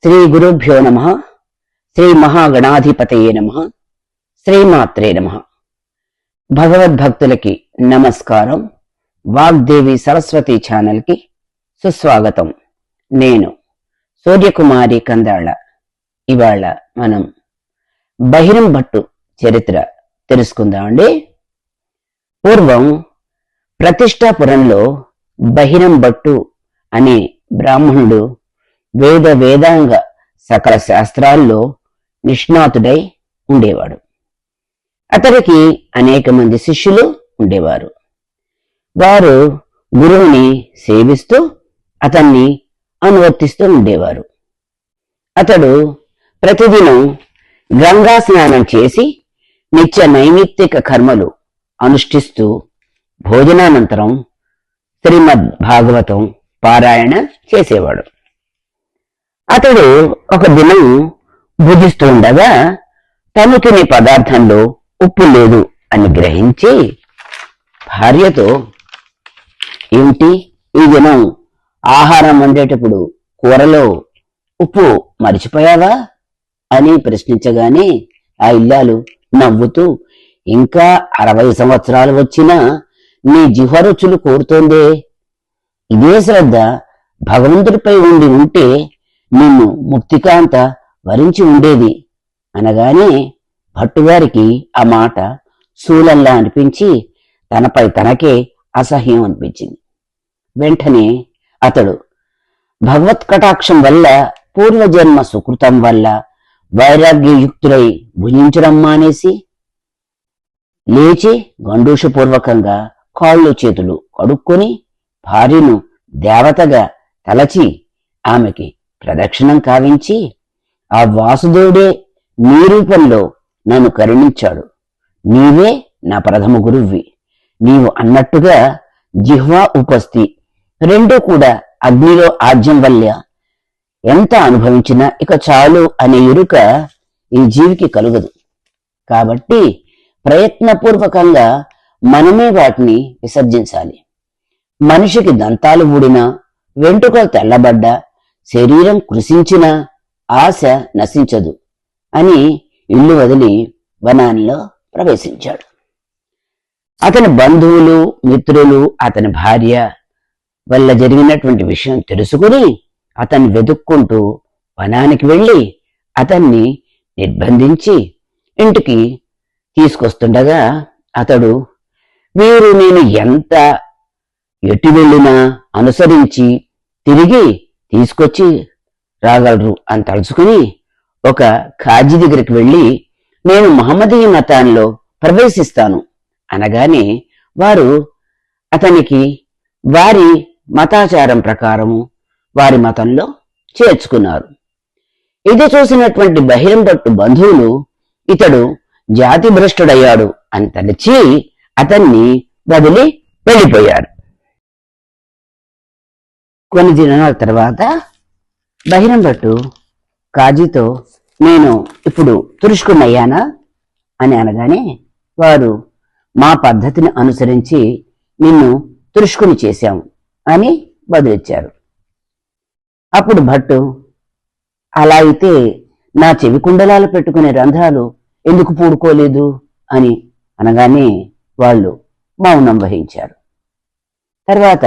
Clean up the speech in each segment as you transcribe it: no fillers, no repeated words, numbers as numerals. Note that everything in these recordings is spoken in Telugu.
శ్రీ గురుభ్యో నమః. శ్రీ మహాగణాధిపతయే నమః. శ్రీమాత్రే నమః. భగవద్భక్తులకి నమస్కారం. వాగ్దేవి సరస్వతి ఛానల్కి సుస్వాగతం. నేను సూర్యకుమారి కందాళ. ఇవాళ మనం బహిరం భట్టు చరిత్ర తెలుసుకుందామండి. పూర్వం ప్రతిష్టాపురంలో బహిరం భట్టు అనే బ్రాహ్మణుడు వేదాంగ సకల శాస్త్రాల్లో నిష్ణాతుడై ఉండేవాడు. అతడికి అనేక మంది శిష్యులు ఉండేవారు. వారు గురువుని సేవిస్తూ అతన్ని అనువర్తిస్తూ ఉండేవారు. అతడు ప్రతిదినం గంగా స్నానం చేసి నిత్య నైమిత్తిక కర్మలు అనుష్ఠిస్తూ భోజనానంతరం శ్రీమద్ భాగవతం పారాయణ చేసేవాడు. అతడు ఒక దినం భుజిస్తూ ఉండగా తను తినే పదార్థంలో ఉప్పు లేదు అని గ్రహించి భార్యతో, ఏమిటి ఈ దినం ఆహారం వండేటప్పుడు కూరలో ఉప్పు మరిచిపోయావా అని ప్రశ్నించగానే ఆ ఇల్లాలు నవ్వుతూ, ఇంకా 60 సంవత్సరాలు వచ్చినా నీ జిహ్వ రుచులు కోరుతోందే, ఇదే శ్రద్ధ భగవంతుడిపై ఉండి ఉంటే నిన్ను ముక్తికాంత వరించి ఉండేది అనగానే భట్టుగారికి ఆ మాట శూలంలా అనిపించి తనపై తనకే అసహ్యం అనిపించింది. వెంటనే అతడు భగవత్ కటాక్షం వల్ల, పూర్వజన్మ సుకృతం వల్ల వైరాగ్యయుక్తులై భుజించడం మానేసి లేచి గండూషపూర్వకంగా కాళ్ళు చేతులు కడుక్కొని భార్యను దేవతగా తలచి ఆమెకి ప్రదక్షిణం కావించి, ఆ వాసుదేవుడే నీ రూపంలో నన్ను కరుణించాడు, నీవే నా ప్రథమ గురువ్వి, నీవు అన్నట్టుగా జిహ్వా ఉపస్థి రెండూ కూడా అగ్నిలో ఆజ్యం వల్ల ఎంత అనుభవించినా ఇక చాలు అనే ఎరుక ఈ జీవికి కలుగదు. కాబట్టి ప్రయత్నపూర్వకంగా మనమే వాటిని విసర్జించాలి. మనిషికి దంతాలు ఊడినా, వెంట్రుకలు తెల్లబడ్డా, శరీరం కృషించిన ఆశ నశించదు అని ఇల్లు వదిలి వనాల్లో ప్రవేశించాడు. అతని బంధువులు, మిత్రులు, అతని భార్య వల్ల జరిగినటువంటి విషయం తెలుసుకుని అతన్ని వెతుక్కుంటూ వనానికి వెళ్ళి అతన్ని నిర్బంధించి ఇంటికి తీసుకొస్తుండగా అతడు, వీరు నేను ఎంత ఎటు వెళ్ళినా అనుసరించి తిరిగి తీసుకొచ్చి రాగలరు అని తలుచుకుని ఒక ఖాజీ దగ్గరికి వెళ్ళి, నేను మహమ్మదీయ మతాల్లో ప్రవేశిస్తాను అనగానే వారు అతనికి వారి మతాచారం ప్రకారము వారి మతంలో చేర్చుకున్నారు. ఇది చూసినటువంటి బహిరం భట్టు బంధువులు ఇతడు జాతి భ్రష్టుడయ్యాడు అని తలచి అతన్ని వదిలి వెళ్ళిపోయారు. కొన్ని దినాల తర్వాత బహిరం భట్టు కాజీతో, నేను ఇప్పుడు తురుష్కున్నయ్యానా అని అనగానే వారు, మా పద్ధతిని అనుసరించి నిన్ను తురుష్కుని చేశాము అని బదులిచ్చారు. అప్పుడు భట్టు, అలా అయితే నా చెవి కుండలాలు పెట్టుకునే రంధ్రాలు ఎందుకు పూడుకోలేదు అని అనగానే వాళ్ళు మౌనం వహించారు. తర్వాత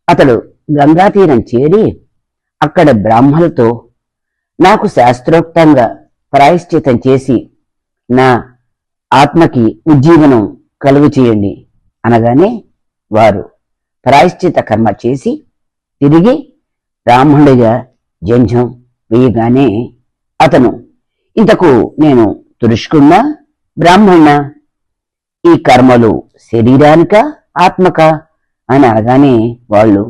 అతడు గంగా తీరం చేరి అక్కడ బ్రాహ్మణులతో, నాకు శాస్త్రోక్తంగా ప్రాయశ్చితం చేసి నా ఆత్మకి ఉజ్జీవనం కలుగు చేయండి అనగానే వారు ప్రాయశ్చిత కర్మ చేసి తిరిగి బ్రాహ్మణుడిగా జంఝం వేయగానే అతను, ఇంతకు నేను తురుష్కున్నా బ్రాహ్మణ, ఈ కర్మలు శరీరానిక ఆత్మక అని అనగానే వాళ్ళు,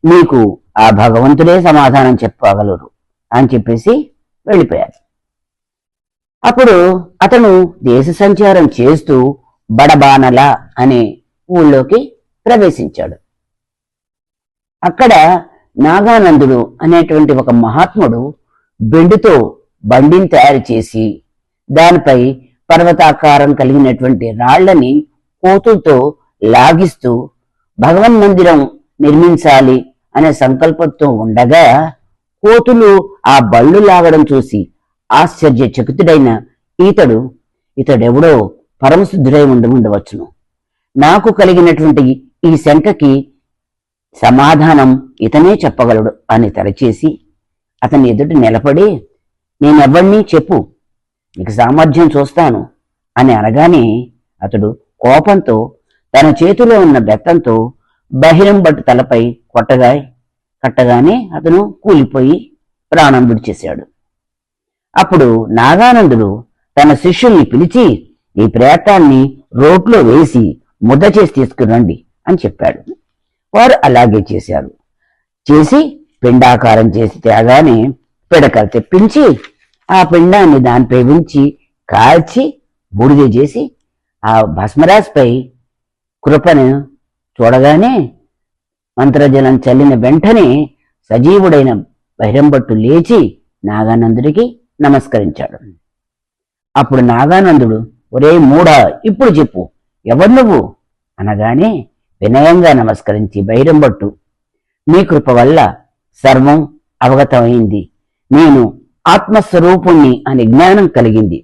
నీకు ఆ భగవంతుడే సమాధానం చెప్పగలరు అని చెప్పేసి వెళ్ళిపోయారు. అప్పుడు అతను దేశ సంచారం చేస్తూ బడబానల అనే ఊళ్ళోకి ప్రవేశించాడు. అక్కడ నాగానందుడు అనేటువంటి ఒక మహాత్ముడు బెండుతో బండిని తయారు చేసి దానిపై పర్వతాకారం కలిగినటువంటి రాళ్లని కోతులతో లాగిస్తూ భగవన్ మందిరం నిర్మించాలి అనే సంకల్పంతో ఉండగా కోతులు ఆ బళ్ళు లాగడం చూసి ఆశ్చర్యచకితుడైన ఇతడెవడో పరమశుద్ధుడై ఉండవచ్చును. నాకు కలిగినటువంటి ఈ శంకకి సమాధానం ఇతనే చెప్పగలడు అని తలచేసి అతని ఎదుట నిలబడి, నేనెవ్వడిని చెప్పు, నీకు సామర్థ్యం చూస్తాను అని అనగానే అతడు కోపంతో తన చేతిలో ఉన్న బెత్తంతో బహిరంభట్టు తలపై కట్టగానే అతను కూలిపోయి ప్రాణం విడిచేశాడు. అప్పుడు నాగానందుడు తన శిష్యుల్ని పిలిచి, ఈ ప్రేతాన్ని రోట్లో వేసి ముద్ద చేసి తీసుకురండి అని చెప్పాడు. వారు అలాగే చేశారు. చేసి పిండాకారం చేసి తేగానే పిడకలు తెప్పించి ఆ పిండాన్ని దానిపై ఉంచి కాల్చి బూడిద చేసి ఆ భస్మరాజ్పై కృపను చూడగానే మంత్రజలం చల్లిన వెంటనే సజీవుడైన బహిరంభట్టు లేచి నాగానందుడికి నమస్కరించాడు. అప్పుడు నాగానందుడు, ఒరే మూడా, ఇప్పుడు చెప్పు, ఎవరు నువ్వు అనగానే వినయంగా నమస్కరించి బహిరంభట్టు, మీ కృప వల్ల సర్వం అవగతమైంది. నేను ఆత్మస్వరూపుణ్ణి అని జ్ఞానం కలిగింది.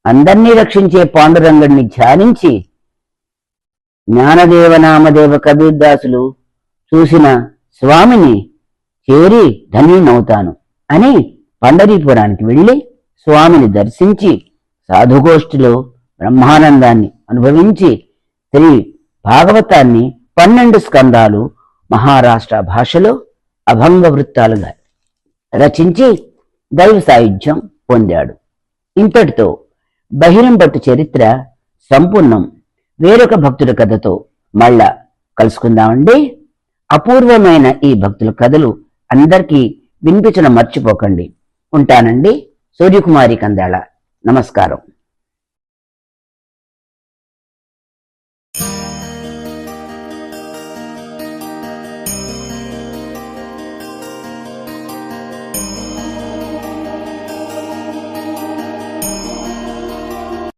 అందర్నీ రక్షించే పాండురంగుడిని ధ్యానించి జ్ఞానదేవ నామదేవ కబీర్దాసులు చూసిన స్వామిని చేరి ధన్యునవుతాను అని పండరీపురానికి వెళ్ళి స్వామిని దర్శించి సాధుగోష్ఠిలో బ్రహ్మానందాన్ని అనుభవించి శ్రీ భాగవతాన్ని 12 స్కందాలు మహారాష్ట్ర భాషలో అభంగ వృత్తాలుగా రచించి దైవ సాయుధ్యం పొందాడు. ఇంతటితో బహిరంభట్టు చరిత్ర సంపూర్ణం. వేరొక భక్తుల కథతో మళ్ళా కలుసుకుందామండి. అపూర్వమైన ఈ భక్తుల కథలు అందరికీ వినిపించడం మర్చిపోకండి. ఉంటానండి. సూర్యకుమారి కందాళ. నమస్కారం.